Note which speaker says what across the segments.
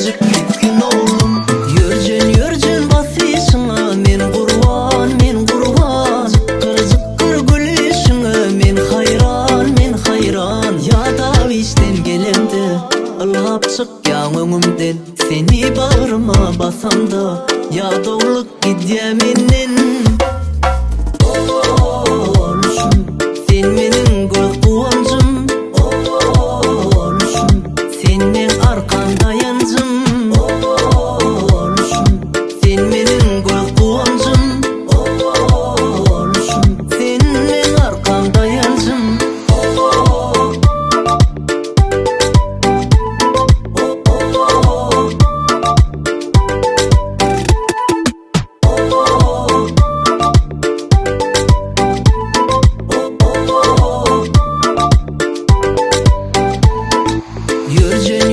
Speaker 1: kırgıcık ketkin oğlum. Yörjen basışına men kurban, men kurban. Zıkkır gülüşüne men hayran. Ya da işten gelemde ılgap çıkyan öňümden. Seni bağrıma basamda ya doğruluk gidýär menden. Oğluşum sen menin göz kuwancym. Oğluşum senden arkandayıncym. Oğluşum sen menin göz kuwancym. Oğluşum senden arkandayıncym.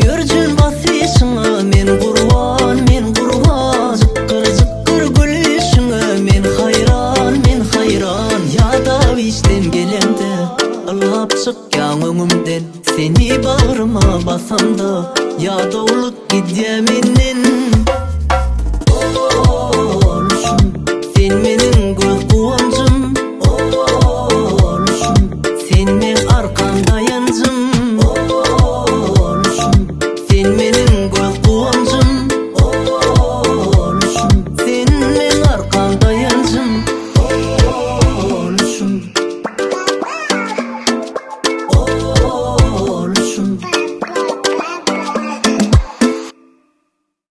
Speaker 1: Yörjen basışına men kurban, men kurban. Zıkkır gülüşüne men hayran. Ya da işten gelemde ılgap çıkyan öňümden. Seni bağrıma basamda ya doğruluk gidýär menden.